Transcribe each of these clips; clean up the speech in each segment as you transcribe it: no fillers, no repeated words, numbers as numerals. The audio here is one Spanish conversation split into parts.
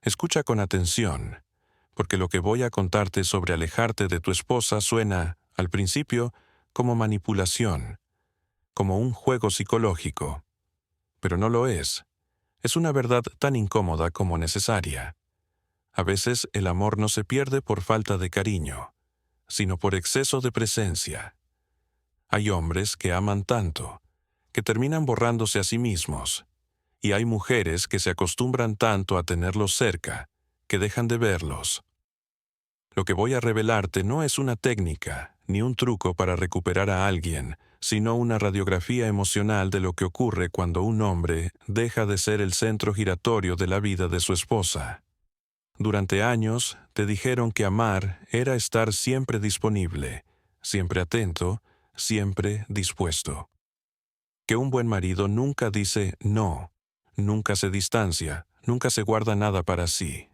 Escucha con atención, porque lo que voy a contarte sobre alejarte de tu esposa suena, al principio, como manipulación, como un juego psicológico. Pero no lo es. Es una verdad tan incómoda como necesaria. A veces el amor no se pierde por falta de cariño, sino por exceso de presencia. Hay hombres que aman tanto, que terminan borrándose a sí mismos, y hay mujeres que se acostumbran tanto a tenerlos cerca, que dejan de verlos. Lo que voy a revelarte no es una técnica, ni un truco para recuperar a alguien, sino una radiografía emocional de lo que ocurre cuando un hombre deja de ser el centro giratorio de la vida de su esposa. Durante años te dijeron que amar era estar siempre disponible, siempre atento, siempre dispuesto. Que un buen marido nunca dice no, nunca se distancia, nunca se guarda nada para sí.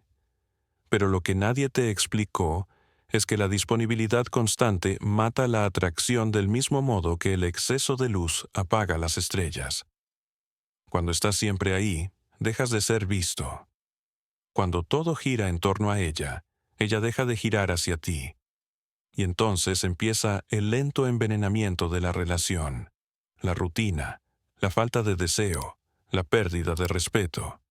Pero lo que nadie te explicó es que la disponibilidad constante mata la atracción del mismo modo que el exceso de luz apaga las estrellas. Cuando estás siempre ahí, dejas de ser visto. Cuando todo gira en torno a ella, ella deja de girar hacia ti. Y entonces empieza el lento envenenamiento de la relación, la rutina, la falta de deseo, la pérdida de respeto.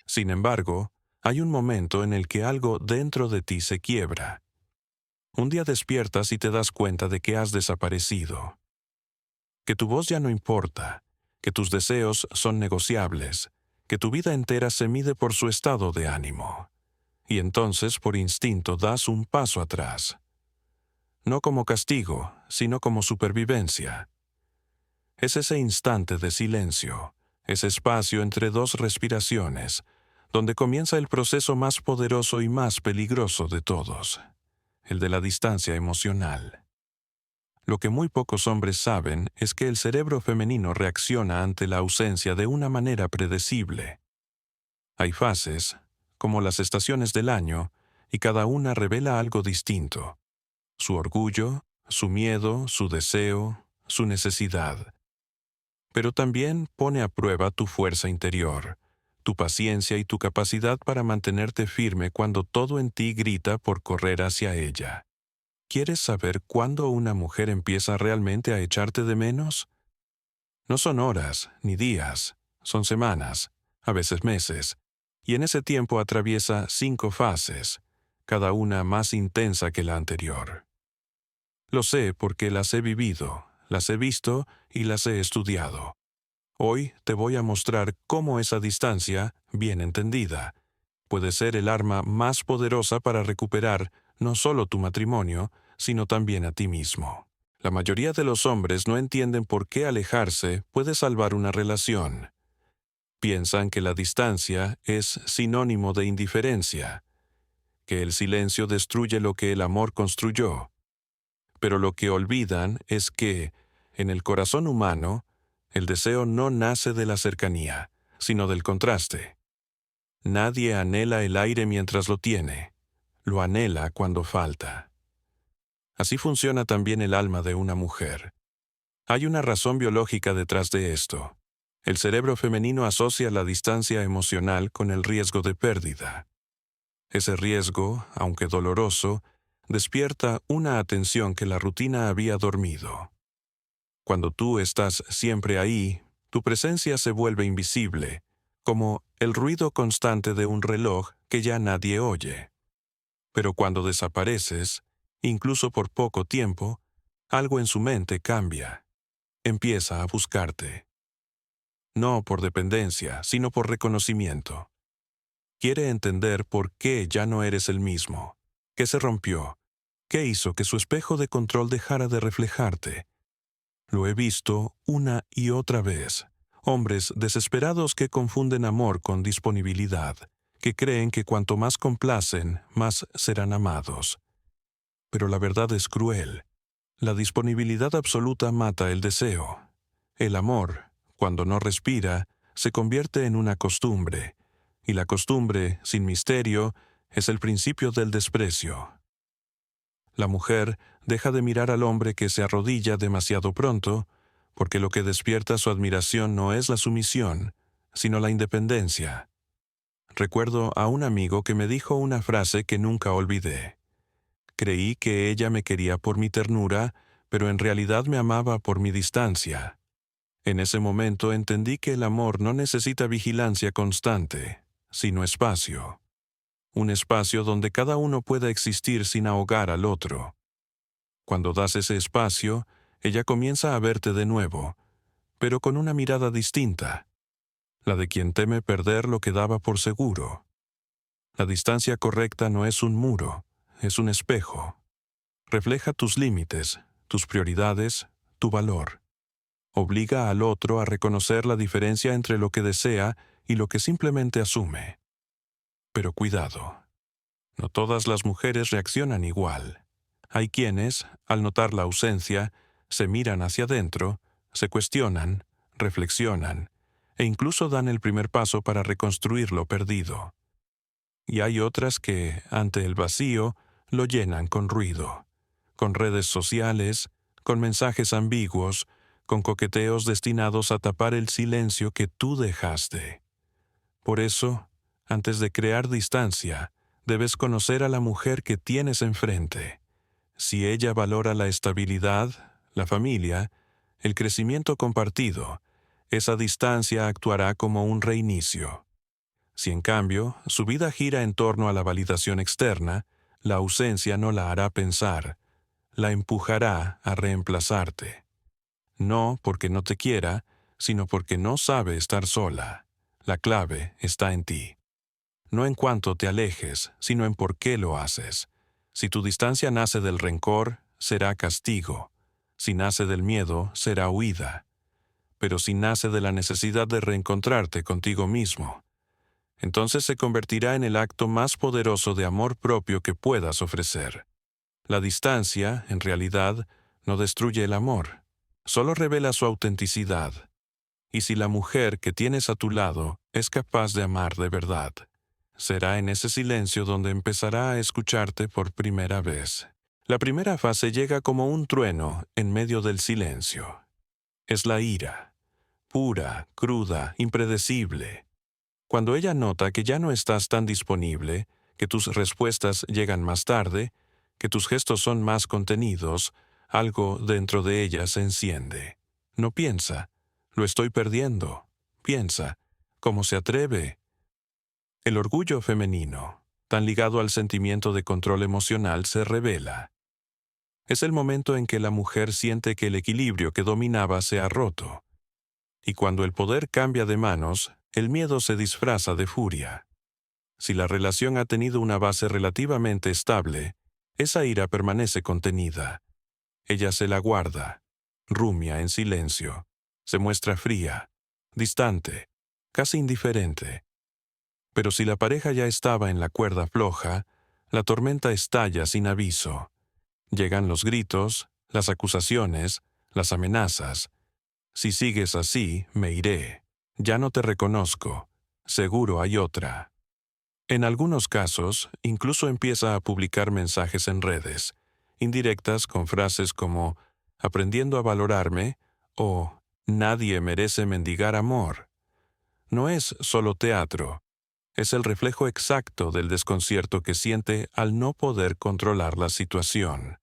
Sin embargo, hay un momento en el que algo dentro de ti se quiebra. Un día despiertas y te das cuenta de que has desaparecido. Que tu voz ya no importa, que tus deseos son negociables, que tu vida entera se mide por su estado de ánimo. Y entonces, por instinto, das un paso atrás. No como castigo, sino como supervivencia. Es ese instante de silencio, ese espacio entre dos respiraciones, donde comienza el proceso más poderoso y más peligroso de todos, el de la distancia emocional. Lo que muy pocos hombres saben es que el cerebro femenino reacciona ante la ausencia de una manera predecible. Hay fases, como las estaciones del año, y cada una revela algo distinto. Su orgullo, su miedo, su deseo, su necesidad. Pero también pone a prueba tu fuerza interior, tu paciencia y tu capacidad para mantenerte firme cuando todo en ti grita por correr hacia ella. ¿Quieres saber cuándo una mujer empieza realmente a echarte de menos? No son horas ni días, son semanas, a veces meses, y en ese tiempo atraviesa 5 fases, cada una más intensa que la anterior. Lo sé porque las he vivido, las he visto y las he estudiado. Hoy te voy a mostrar cómo esa distancia, bien entendida, puede ser el arma más poderosa para recuperar no solo tu matrimonio, sino también a ti mismo. La mayoría de los hombres no entienden por qué alejarse puede salvar una relación. Piensan que la distancia es sinónimo de indiferencia, que el silencio destruye lo que el amor construyó. Pero lo que olvidan es que, en el corazón humano, el deseo no nace de la cercanía, sino del contraste. Nadie anhela el aire mientras lo tiene, lo anhela cuando falta. Así funciona también el alma de una mujer. Hay una razón biológica detrás de esto. El cerebro femenino asocia la distancia emocional con el riesgo de pérdida. Ese riesgo, aunque doloroso, despierta una atención que la rutina había dormido. Cuando tú estás siempre ahí, tu presencia se vuelve invisible, como el ruido constante de un reloj que ya nadie oye. Pero cuando desapareces, incluso por poco tiempo, algo en su mente cambia. Empieza a buscarte. No por dependencia, sino por reconocimiento. Quiere entender por qué ya no eres el mismo, qué se rompió, qué hizo que su espejo de control dejara de reflejarte. Lo he visto una y otra vez. Hombres desesperados que confunden amor con disponibilidad, que creen que cuanto más complacen, más serán amados. Pero la verdad es cruel. La disponibilidad absoluta mata el deseo. El amor, cuando no respira, se convierte en una costumbre, y la costumbre, sin misterio, es el principio del desprecio. La mujer deja de mirar al hombre que se arrodilla demasiado pronto, porque lo que despierta su admiración no es la sumisión, sino la independencia. Recuerdo a un amigo que me dijo una frase que nunca olvidé. Creí que ella me quería por mi ternura, pero en realidad me amaba por mi distancia. En ese momento entendí que el amor no necesita vigilancia constante, sino espacio. Un espacio donde cada uno pueda existir sin ahogar al otro. Cuando das ese espacio, ella comienza a verte de nuevo, pero con una mirada distinta, la de quien teme perder lo que daba por seguro. La distancia correcta no es un muro, es un espejo. Refleja tus límites, tus prioridades, tu valor. Obliga al otro a reconocer la diferencia entre lo que desea y lo que simplemente asume. Pero cuidado, no todas las mujeres reaccionan igual. Hay quienes, al notar la ausencia, se miran hacia adentro, se cuestionan, reflexionan, e incluso dan el primer paso para reconstruir lo perdido. Y hay otras que, ante el vacío, lo llenan con ruido, con redes sociales, con mensajes ambiguos, con coqueteos destinados a tapar el silencio que tú dejaste. Por eso, antes de crear distancia, debes conocer a la mujer que tienes enfrente. Si ella valora la estabilidad, la familia, el crecimiento compartido, esa distancia actuará como un reinicio. Si en cambio su vida gira en torno a la validación externa, la ausencia no la hará pensar, la empujará a reemplazarte. No porque no te quiera, sino porque no sabe estar sola. La clave está en ti. No en cuanto te alejes, sino en por qué lo haces. Si tu distancia nace del rencor, será castigo. Si nace del miedo, será huida. Pero si nace de la necesidad de reencontrarte contigo mismo, entonces se convertirá en el acto más poderoso de amor propio que puedas ofrecer. La distancia, en realidad, no destruye el amor, solo revela su autenticidad. Y si la mujer que tienes a tu lado es capaz de amar de verdad, será en ese silencio donde empezará a escucharte por primera vez. La primera fase llega como un trueno en medio del silencio. Es la ira, pura, cruda, impredecible. Cuando ella nota que ya no estás tan disponible, que tus respuestas llegan más tarde, que tus gestos son más contenidos, algo dentro de ella se enciende. No piensa, lo estoy perdiendo. Piensa, ¿cómo se atreve? El orgullo femenino, tan ligado al sentimiento de control emocional, se revela. Es el momento en que la mujer siente que el equilibrio que dominaba se ha roto. Y cuando el poder cambia de manos, el miedo se disfraza de furia. Si la relación ha tenido una base relativamente estable, esa ira permanece contenida. Ella se la guarda, rumia en silencio, se muestra fría, distante, casi indiferente. Pero si la pareja ya estaba en la cuerda floja, la tormenta estalla sin aviso. Llegan los gritos, las acusaciones, las amenazas. Si sigues así, me iré. Ya no te reconozco. Seguro hay otra. En algunos casos, incluso empieza a publicar mensajes en redes, indirectas con frases como «aprendiendo a valorarme» o «nadie merece mendigar amor». No es solo teatro, es el reflejo exacto del desconcierto que siente al no poder controlar la situación.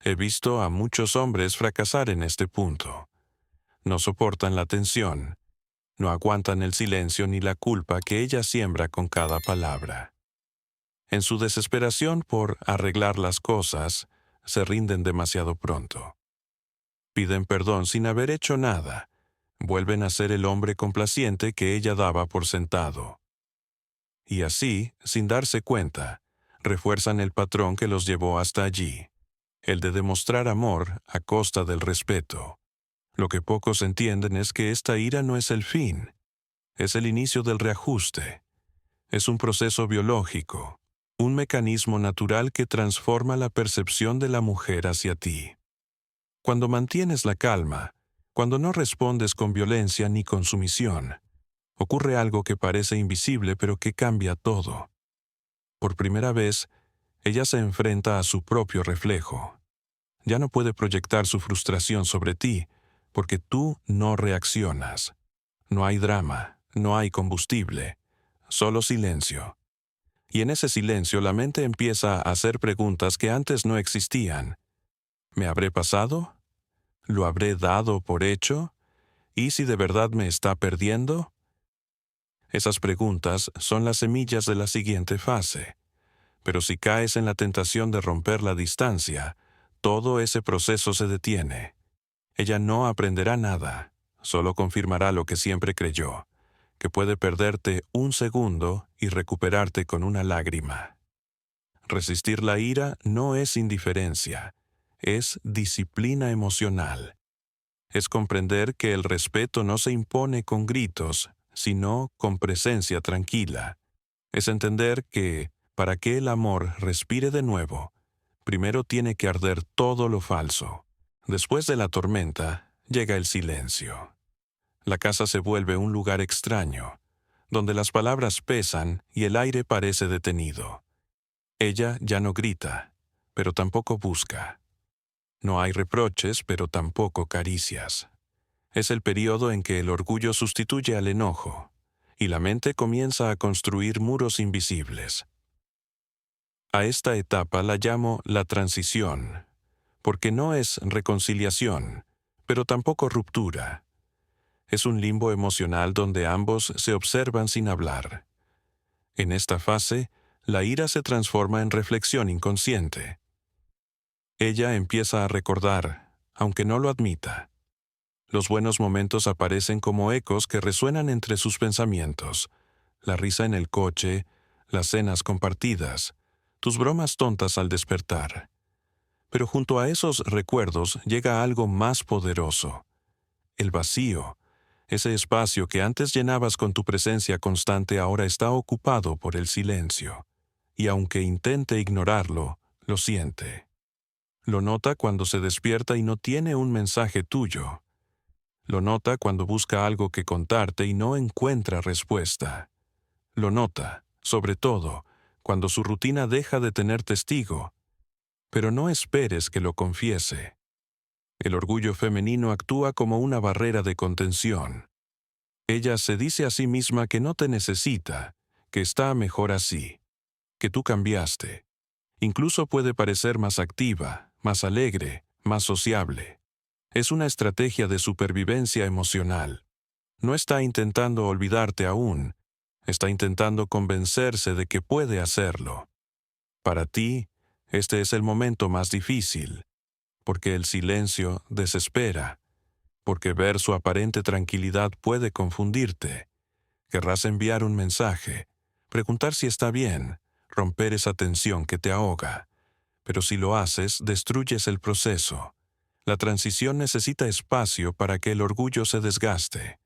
He visto a muchos hombres fracasar en este punto. No soportan la tensión, no aguantan el silencio ni la culpa que ella siembra con cada palabra. En su desesperación por arreglar las cosas, se rinden demasiado pronto. Piden perdón sin haber hecho nada. Vuelven a ser el hombre complaciente que ella daba por sentado. Y así, sin darse cuenta, refuerzan el patrón que los llevó hasta allí, el de demostrar amor a costa del respeto. Lo que pocos entienden es que esta ira no es el fin, es el inicio del reajuste. Es un proceso biológico, un mecanismo natural que transforma la percepción de la mujer hacia ti. Cuando mantienes la calma, cuando no respondes con violencia ni con sumisión, ocurre algo que parece invisible pero que cambia todo. Por primera vez, ella se enfrenta a su propio reflejo. Ya no puede proyectar su frustración sobre ti, porque tú no reaccionas. No hay drama, no hay combustible, solo silencio. Y en ese silencio la mente empieza a hacer preguntas que antes no existían. ¿Me habré pasado? ¿Lo habré dado por hecho? ¿Y si de verdad me está perdiendo? Esas preguntas son las semillas de la siguiente fase. Pero si caes en la tentación de romper la distancia, todo ese proceso se detiene. Ella no aprenderá nada, solo confirmará lo que siempre creyó, que puede perderte un segundo y recuperarte con una lágrima. Resistir la ira no es indiferencia, es disciplina emocional. Es comprender que el respeto no se impone con gritos, sino con presencia tranquila. Es entender que, para que el amor respire de nuevo, primero tiene que arder todo lo falso. Después de la tormenta, llega el silencio. La casa se vuelve un lugar extraño, donde las palabras pesan y el aire parece detenido. Ella ya no grita, pero tampoco busca. No hay reproches, pero tampoco caricias. Es el periodo en que el orgullo sustituye al enojo, y la mente comienza a construir muros invisibles. A esta etapa la llamo la transición, porque no es reconciliación, pero tampoco ruptura. Es un limbo emocional donde ambos se observan sin hablar. En esta fase, la ira se transforma en reflexión inconsciente. Ella empieza a recordar, aunque no lo admita. Los buenos momentos aparecen como ecos que resuenan entre sus pensamientos. La risa en el coche, las cenas compartidas, tus bromas tontas al despertar. Pero junto a esos recuerdos llega algo más poderoso. El vacío. Ese espacio que antes llenabas con tu presencia constante ahora está ocupado por el silencio. Y aunque intente ignorarlo, lo siente. Lo nota cuando se despierta y no tiene un mensaje tuyo. Lo nota cuando busca algo que contarte y no encuentra respuesta. Lo nota, sobre todo, cuando su rutina deja de tener testigo. Pero no esperes que lo confiese. El orgullo femenino actúa como una barrera de contención. Ella se dice a sí misma que no te necesita, que está mejor así, que tú cambiaste. Incluso puede parecer más activa, más alegre, más sociable. Es una estrategia de supervivencia emocional. No está intentando olvidarte aún, está intentando convencerse de que puede hacerlo. Para ti, este es el momento más difícil, porque el silencio desespera, porque ver su aparente tranquilidad puede confundirte. Querrás enviar un mensaje, preguntar si está bien, romper esa tensión que te ahoga. Pero si lo haces, destruyes el proceso. La transición necesita espacio para que el orgullo se desgaste,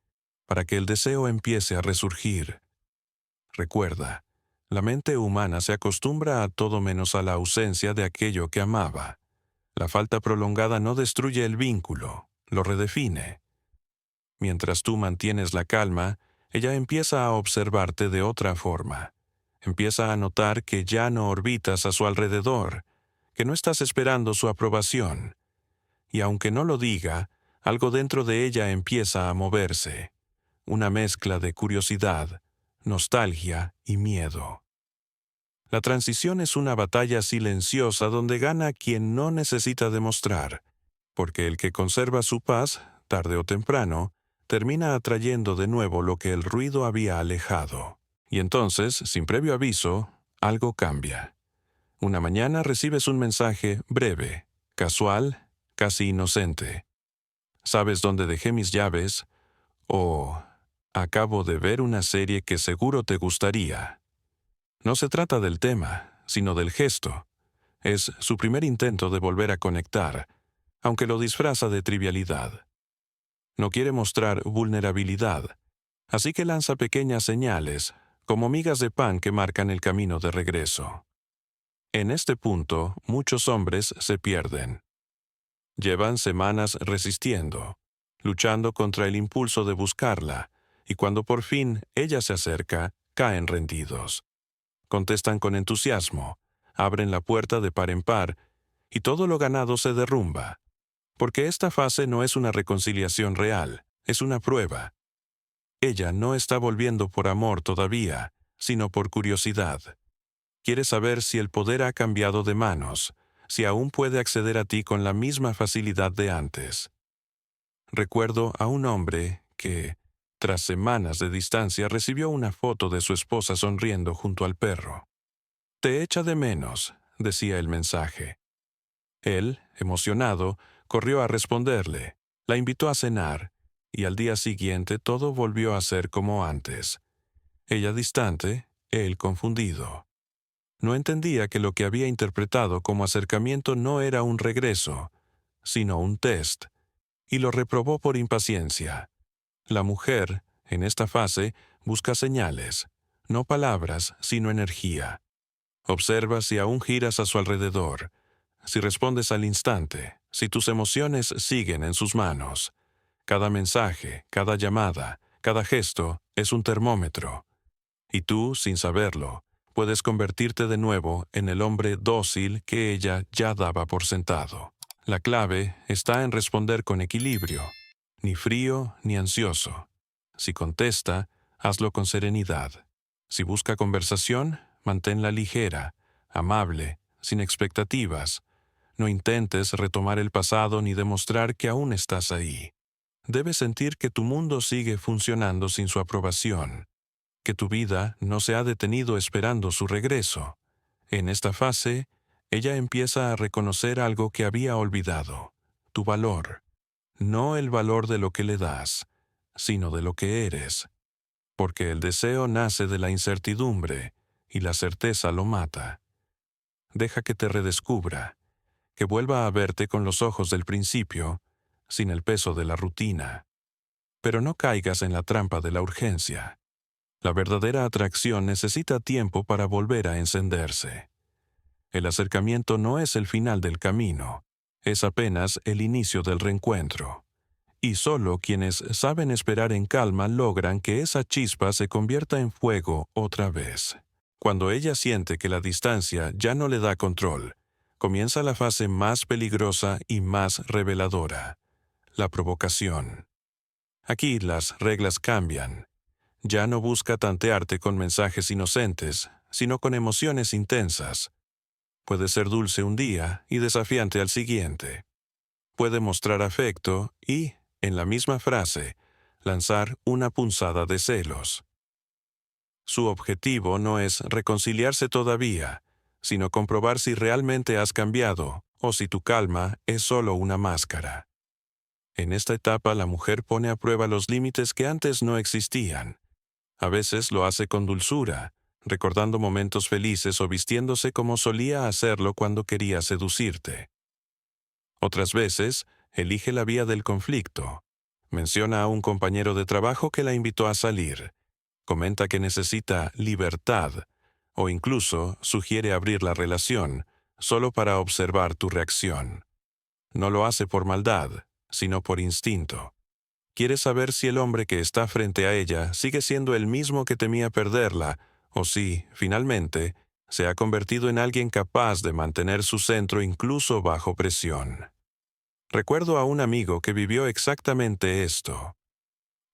para que el deseo empiece a resurgir. Recuerda, la mente humana se acostumbra a todo menos a la ausencia de aquello que amaba. La falta prolongada no destruye el vínculo, lo redefine. Mientras tú mantienes la calma, ella empieza a observarte de otra forma. Empieza a notar que ya no orbitas a su alrededor, que no estás esperando su aprobación. Y aunque no lo diga, algo dentro de ella empieza a moverse. Una mezcla de curiosidad, nostalgia y miedo. La transición es una batalla silenciosa donde gana quien no necesita demostrar, porque el que conserva su paz, tarde o temprano, termina atrayendo de nuevo lo que el ruido había alejado. Y entonces, sin previo aviso, algo cambia. Una mañana recibes un mensaje breve, casual, casi inocente. ¿Sabes dónde dejé mis llaves? O acabo de ver una serie que seguro te gustaría. No se trata del tema, sino del gesto. Es su primer intento de volver a conectar, aunque lo disfraza de trivialidad. No quiere mostrar vulnerabilidad, así que lanza pequeñas señales, como migas de pan que marcan el camino de regreso. En este punto, muchos hombres se pierden. Llevan semanas resistiendo, luchando contra el impulso de buscarla, y cuando por fin ella se acerca, caen rendidos. Contestan con entusiasmo, abren la puerta de par en par, y todo lo ganado se derrumba. Porque esta fase no es una reconciliación real, es una prueba. Ella no está volviendo por amor todavía, sino por curiosidad. Quiere saber si el poder ha cambiado de manos, si aún puede acceder a ti con la misma facilidad de antes. Recuerdo a un hombre que, tras semanas de distancia, recibió una foto de su esposa sonriendo junto al perro. «Te echa de menos», decía el mensaje. Él, emocionado, corrió a responderle, la invitó a cenar, y al día siguiente todo volvió a ser como antes. Ella distante, él confundido. No entendía que lo que había interpretado como acercamiento no era un regreso, sino un test, y lo reprobó por impaciencia. La mujer, en esta fase, busca señales, no palabras, sino energía. Observa si aún giras a su alrededor, si respondes al instante, si tus emociones siguen en sus manos. Cada mensaje, cada llamada, cada gesto es un termómetro. Y tú, sin saberlo, puedes convertirte de nuevo en el hombre dócil que ella ya daba por sentado. La clave está en responder con equilibrio, ni frío ni ansioso. Si contesta, hazlo con serenidad. Si busca conversación, manténla ligera, amable, sin expectativas. No intentes retomar el pasado ni demostrar que aún estás ahí. Debes sentir que tu mundo sigue funcionando sin su aprobación, que tu vida no se ha detenido esperando su regreso. En esta fase, ella empieza a reconocer algo que había olvidado, tu valor. No el valor de lo que le das, sino de lo que eres. Porque el deseo nace de la incertidumbre, y la certeza lo mata. Deja que te redescubra, que vuelva a verte con los ojos del principio, sin el peso de la rutina. Pero no caigas en la trampa de la urgencia. La verdadera atracción necesita tiempo para volver a encenderse. El acercamiento no es el final del camino, es apenas el inicio del reencuentro. Y solo quienes saben esperar en calma logran que esa chispa se convierta en fuego otra vez. Cuando ella siente que la distancia ya no le da control, comienza la fase más peligrosa y más reveladora, la provocación. Aquí las reglas cambian. Ya no busca tantearte con mensajes inocentes, sino con emociones intensas. Puede ser dulce un día y desafiante al siguiente. Puede mostrar afecto y, en la misma frase, lanzar una punzada de celos. Su objetivo no es reconciliarse todavía, sino comprobar si realmente has cambiado o si tu calma es solo una máscara. En esta etapa la mujer pone a prueba los límites que antes no existían. A veces lo hace con dulzura, recordando momentos felices o vistiéndose como solía hacerlo cuando quería seducirte. Otras veces, elige la vía del conflicto. Menciona a un compañero de trabajo que la invitó a salir. Comenta que necesita libertad, o incluso sugiere abrir la relación, solo para observar tu reacción. No lo hace por maldad, sino por instinto. Quiere saber si el hombre que está frente a ella sigue siendo el mismo que temía perderla, o si, finalmente, se ha convertido en alguien capaz de mantener su centro incluso bajo presión. Recuerdo a un amigo que vivió exactamente esto.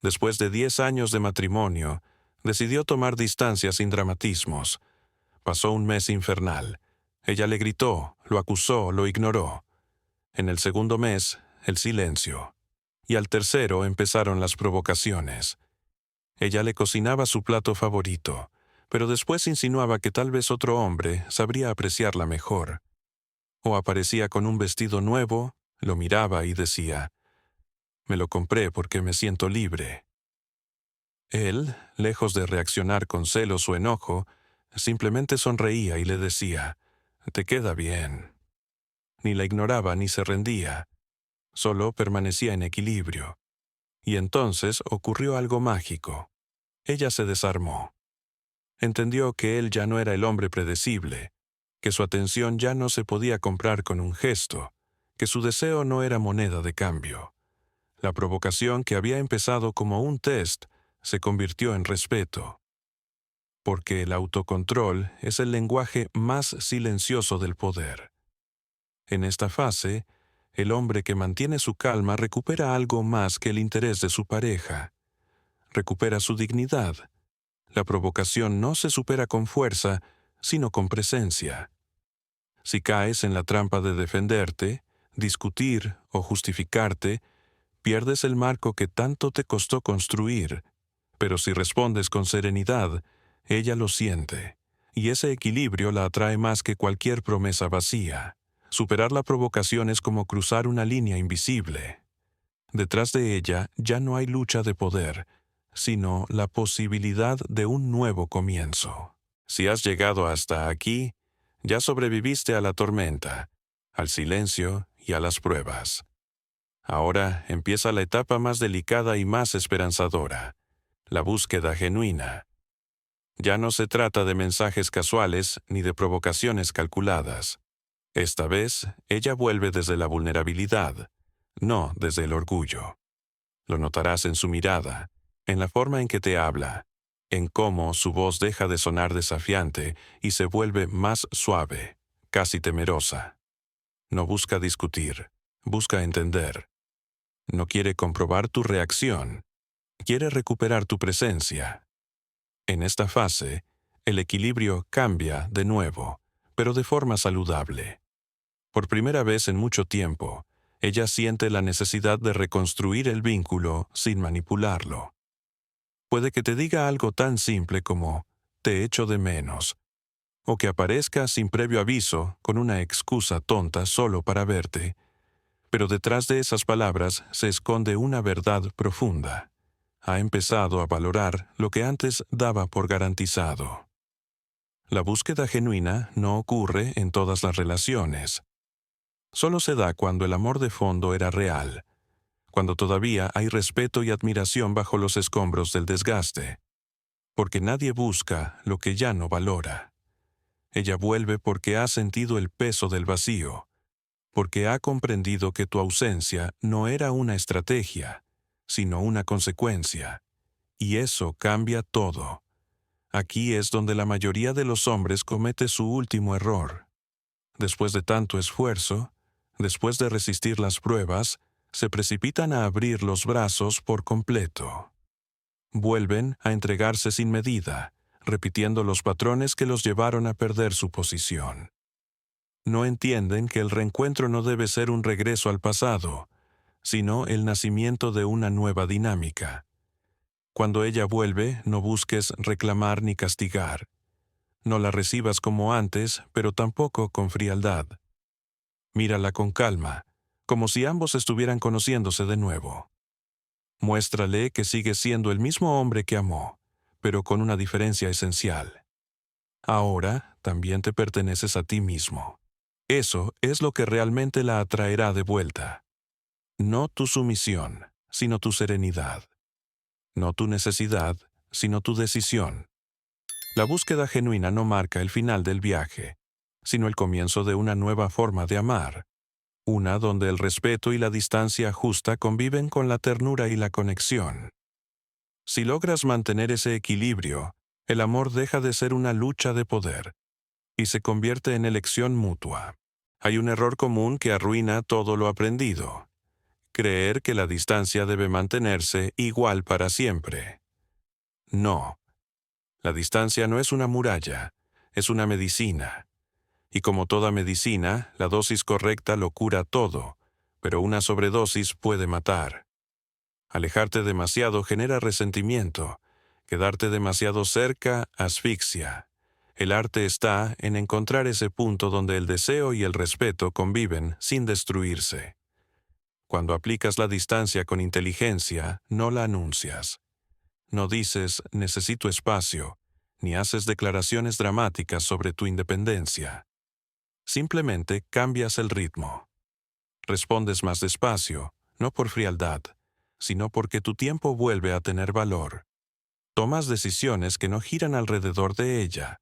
Después de 10 años de matrimonio, decidió tomar distancia sin dramatismos. Pasó un mes infernal. Ella le gritó, lo acusó, lo ignoró. En el segundo mes, el silencio. Y al tercero empezaron las provocaciones. Ella le cocinaba su plato favorito, pero después insinuaba que tal vez otro hombre sabría apreciarla mejor. O aparecía con un vestido nuevo, lo miraba y decía, «Me lo compré porque me siento libre». Él, lejos de reaccionar con celos o enojo, simplemente sonreía y le decía, «Te queda bien». Ni la ignoraba ni se rendía, solo permanecía en equilibrio. Y entonces ocurrió algo mágico. Ella se desarmó. Entendió que él ya no era el hombre predecible, que su atención ya no se podía comprar con un gesto, que su deseo no era moneda de cambio. La provocación que había empezado como un test se convirtió en respeto. Porque el autocontrol es el lenguaje más silencioso del poder. En esta fase, el hombre que mantiene su calma recupera algo más que el interés de su pareja. Recupera su dignidad, La provocación no se supera con fuerza, sino con presencia. Si caes en la trampa de defenderte, discutir o justificarte, pierdes el marco que tanto te costó construir. Pero si respondes con serenidad, ella lo siente, y ese equilibrio la atrae más que cualquier promesa vacía. Superar la provocación es como cruzar una línea invisible. Detrás de ella ya no hay lucha de poder, sino la posibilidad de un nuevo comienzo. Si has llegado hasta aquí, ya sobreviviste a la tormenta, al silencio y a las pruebas. Ahora empieza la etapa más delicada y más esperanzadora, la búsqueda genuina. Ya no se trata de mensajes casuales ni de provocaciones calculadas. Esta vez, ella vuelve desde la vulnerabilidad, no desde el orgullo. Lo notarás en su mirada, en la forma en que te habla, en cómo su voz deja de sonar desafiante y se vuelve más suave, casi temerosa. No busca discutir, busca entender. No quiere comprobar tu reacción, quiere recuperar tu presencia. En esta fase, el equilibrio cambia de nuevo, pero de forma saludable. Por primera vez en mucho tiempo, ella siente la necesidad de reconstruir el vínculo sin manipularlo. Puede que te diga algo tan simple como «te echo de menos», o que aparezca sin previo aviso con una excusa tonta solo para verte. Pero detrás de esas palabras se esconde una verdad profunda. Ha empezado a valorar lo que antes daba por garantizado. La búsqueda genuina no ocurre en todas las relaciones. Solo se da cuando el amor de fondo era real, cuando todavía hay respeto y admiración bajo los escombros del desgaste. Porque nadie busca lo que ya no valora. Ella vuelve porque ha sentido el peso del vacío, porque ha comprendido que tu ausencia no era una estrategia, sino una consecuencia. Y eso cambia todo. Aquí es donde la mayoría de los hombres comete su último error. Después de tanto esfuerzo, después de resistir las pruebas, se precipitan a abrir los brazos por completo. Vuelven a entregarse sin medida, repitiendo los patrones que los llevaron a perder su posición. No entienden que el reencuentro no debe ser un regreso al pasado, sino el nacimiento de una nueva dinámica. Cuando ella vuelve, no busques reclamar ni castigar. No la recibas como antes, pero tampoco con frialdad. Mírala con calma, como si ambos estuvieran conociéndose de nuevo. Muéstrale que sigues siendo el mismo hombre que amó, pero con una diferencia esencial. Ahora también te perteneces a ti mismo. Eso es lo que realmente la atraerá de vuelta. No tu sumisión, sino tu serenidad. No tu necesidad, sino tu decisión. La búsqueda genuina no marca el final del viaje, sino el comienzo de una nueva forma de amar. Una donde el respeto y la distancia justa conviven con la ternura y la conexión. Si logras mantener ese equilibrio, el amor deja de ser una lucha de poder y se convierte en elección mutua. Hay un error común que arruina todo lo aprendido: creer que la distancia debe mantenerse igual para siempre. No. La distancia no es una muralla, es una medicina. Y como toda medicina, la dosis correcta lo cura todo, pero una sobredosis puede matar. Alejarte demasiado genera resentimiento, quedarte demasiado cerca asfixia. El arte está en encontrar ese punto donde el deseo y el respeto conviven sin destruirse. Cuando aplicas la distancia con inteligencia, no la anuncias. No dices «necesito espacio», ni haces declaraciones dramáticas sobre tu independencia. Simplemente cambias el ritmo. Respondes más despacio, no por frialdad, sino porque tu tiempo vuelve a tener valor. Tomas decisiones que no giran alrededor de ella.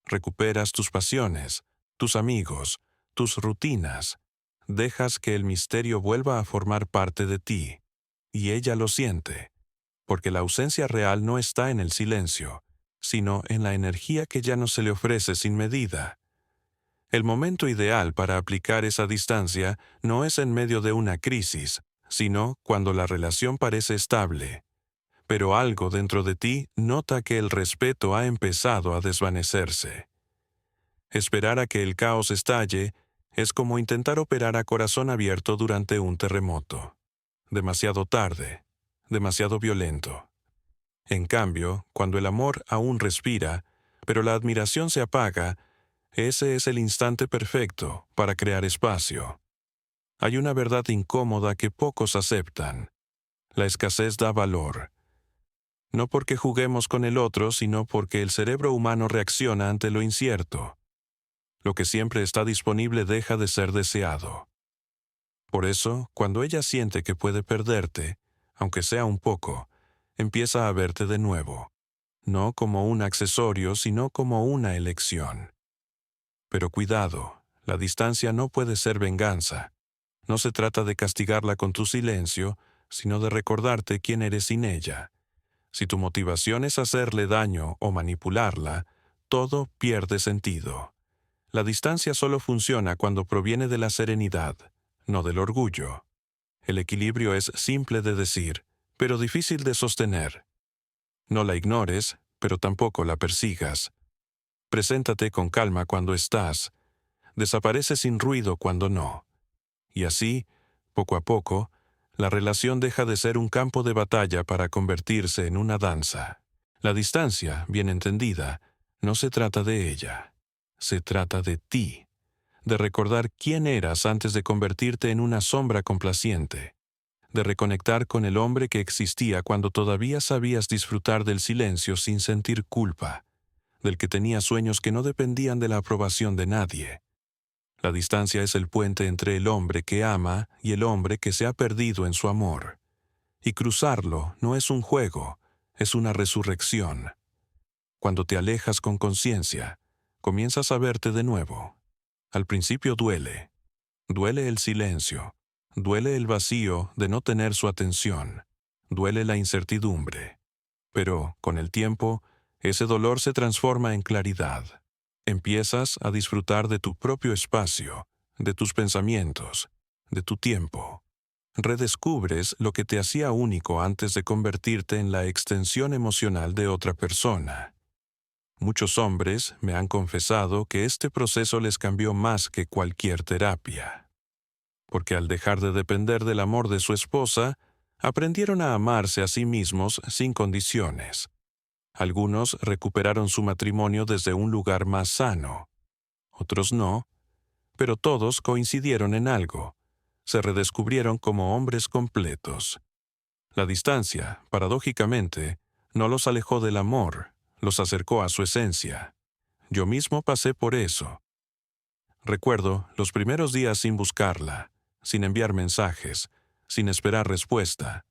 Recuperas tus pasiones, tus amigos, tus rutinas. Dejas que el misterio vuelva a formar parte de ti. Y ella lo siente, porque la ausencia real no está en el silencio, sino en la energía que ya no se le ofrece sin medida. El momento ideal para aplicar esa distancia no es en medio de una crisis, sino cuando la relación parece estable. pero algo dentro de ti nota que el respeto ha empezado a desvanecerse. Esperar a que el caos estalle es como intentar operar a corazón abierto durante un terremoto. Demasiado tarde, demasiado violento. En cambio, cuando el amor aún respira, pero la admiración se apaga, ese es el instante perfecto para crear espacio. Hay una verdad incómoda que pocos aceptan. La escasez da valor. No porque juguemos con el otro, sino porque el cerebro humano reacciona ante lo incierto. Lo que siempre está disponible deja de ser deseado. Por eso, cuando ella siente que puede perderte, aunque sea un poco, empieza a verte de nuevo, no como un accesorio, sino como una elección. Pero cuidado, la distancia no puede ser venganza. No se trata de castigarla con tu silencio, sino de recordarte quién eres sin ella. Si tu motivación es hacerle daño o manipularla, todo pierde sentido. La distancia solo funciona cuando proviene de la serenidad, no del orgullo. El equilibrio es simple de decir, pero difícil de sostener. No la ignores, pero tampoco la persigas. Preséntate con calma cuando estás. Desaparece sin ruido cuando no. Y así, poco a poco, la relación deja de ser un campo de batalla para convertirse en una danza. La distancia, bien entendida, no se trata de ella. Se trata de ti, de recordar quién eras antes de convertirte en una sombra complaciente, de reconectar con el hombre que existía cuando todavía sabías disfrutar del silencio sin sentir culpa, del que tenía sueños que no dependían de la aprobación de nadie. La distancia es el puente entre el hombre que ama y el hombre que se ha perdido en su amor. Y cruzarlo no es un juego, es una resurrección. Cuando te alejas con conciencia, comienzas a verte de nuevo. Al principio duele. Duele el silencio. Duele el vacío de no tener su atención. Duele la incertidumbre. Pero, con el tiempo, ese dolor se transforma en claridad. Empiezas a disfrutar de tu propio espacio, de tus pensamientos, de tu tiempo. Redescubres lo que te hacía único antes de convertirte en la extensión emocional de otra persona. Muchos hombres me han confesado que este proceso les cambió más que cualquier terapia. Porque al dejar de depender del amor de su esposa, aprendieron a amarse a sí mismos sin condiciones. Algunos recuperaron su matrimonio desde un lugar más sano. Otros no, pero todos coincidieron en algo. Se redescubrieron como hombres completos. La distancia, paradójicamente, no los alejó del amor, los acercó a su esencia. Yo mismo pasé por eso. Recuerdo los primeros días sin buscarla, sin enviar mensajes, sin esperar respuesta.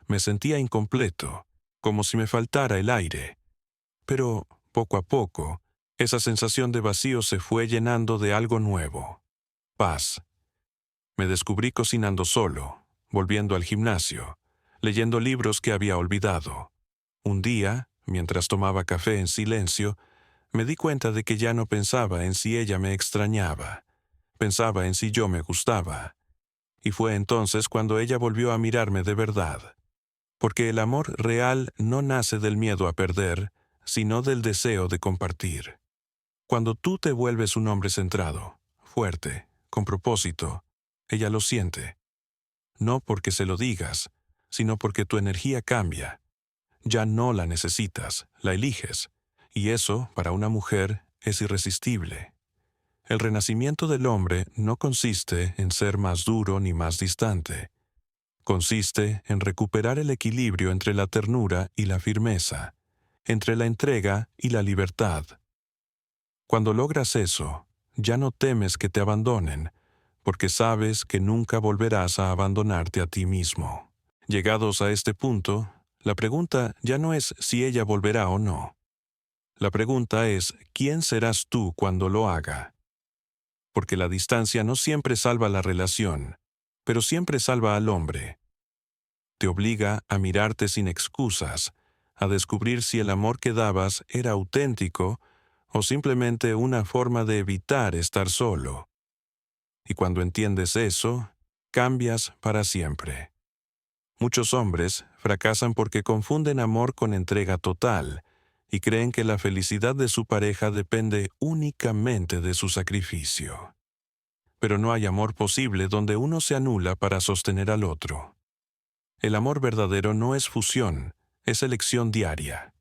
Me sentía incompleto, como si me faltara el aire. Pero, poco a poco, esa sensación de vacío se fue llenando de algo nuevo. Paz. Me descubrí cocinando solo, volviendo al gimnasio, leyendo libros que había olvidado. Un día, mientras tomaba café en silencio, me di cuenta de que ya no pensaba en si ella me extrañaba. Pensaba en si yo me gustaba. Y fue entonces cuando ella volvió a mirarme de verdad. Porque el amor real no nace del miedo a perder, sino del deseo de compartir. Cuando tú te vuelves un hombre centrado, fuerte, con propósito, ella lo siente. No porque se lo digas, sino porque tu energía cambia. Ya no la necesitas, la eliges. Y eso, para una mujer, es irresistible. El renacimiento del hombre no consiste en ser más duro ni más distante. Consiste en recuperar el equilibrio entre la ternura y la firmeza, entre la entrega y la libertad. Cuando logras eso, ya no temes que te abandonen, porque sabes que nunca volverás a abandonarte a ti mismo. Llegados a este punto, la pregunta ya no es si ella volverá o no. La pregunta es, ¿quién serás tú cuando lo haga? Porque la distancia no siempre salva la relación, pero siempre salva al hombre. Te obliga a mirarte sin excusas, a descubrir si el amor que dabas era auténtico o simplemente una forma de evitar estar solo. Y cuando entiendes eso, cambias para siempre. Muchos hombres fracasan porque confunden amor con entrega total y creen que la felicidad de su pareja depende únicamente de su sacrificio. Pero no hay amor posible donde uno se anula para sostener al otro. El amor verdadero no es fusión, es elección diaria.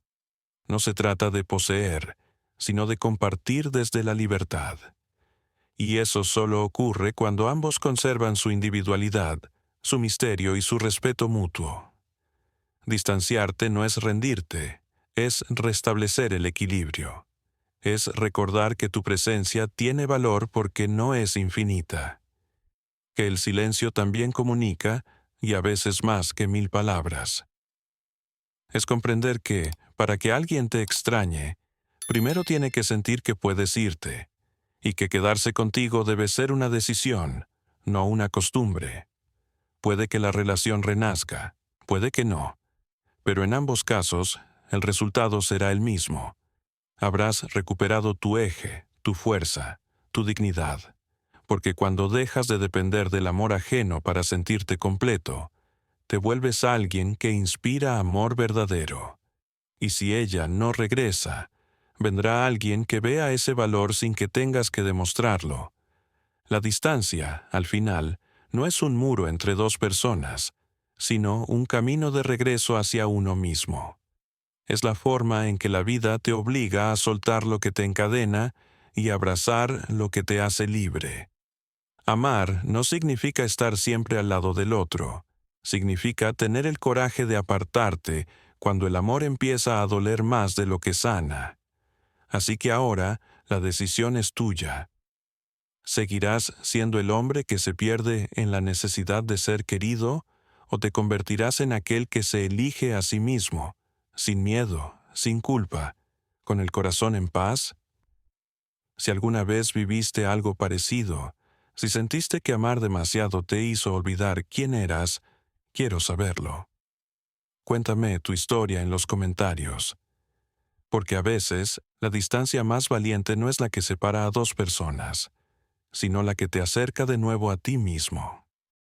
No se trata de poseer, sino de compartir desde la libertad. Y eso solo ocurre cuando ambos conservan su individualidad, su misterio y su respeto mutuo. Distanciarte no es rendirte, es restablecer el equilibrio. Es recordar que tu presencia tiene valor porque no es infinita. Que el silencio también comunica, y a veces más que 1000 palabras. Es comprender que, para que alguien te extrañe, primero tiene que sentir que puedes irte, y que quedarse contigo debe ser una decisión, no una costumbre. Puede que la relación renazca, puede que no, pero en ambos casos, el resultado será el mismo. Habrás recuperado tu eje, tu fuerza, tu dignidad, porque cuando dejas de depender del amor ajeno para sentirte completo, te vuelves alguien que inspira amor verdadero. Y si ella no regresa, vendrá alguien que vea ese valor sin que tengas que demostrarlo. La distancia, al final, no es un muro entre dos personas, sino un camino de regreso hacia uno mismo. Es la forma en que la vida te obliga a soltar lo que te encadena y abrazar lo que te hace libre. Amar no significa estar siempre al lado del otro. Significa tener el coraje de apartarte cuando el amor empieza a doler más de lo que sana. Así que ahora la decisión es tuya. ¿Seguirás siendo el hombre que se pierde en la necesidad de ser querido o te convertirás en aquel que se elige a sí mismo, sin miedo, sin culpa, con el corazón en paz? Si alguna vez viviste algo parecido, si sentiste que amar demasiado te hizo olvidar quién eras, quiero saberlo. Cuéntame tu historia en los comentarios. Porque a veces, la distancia más valiente no es la que separa a dos personas, sino la que te acerca de nuevo a ti mismo.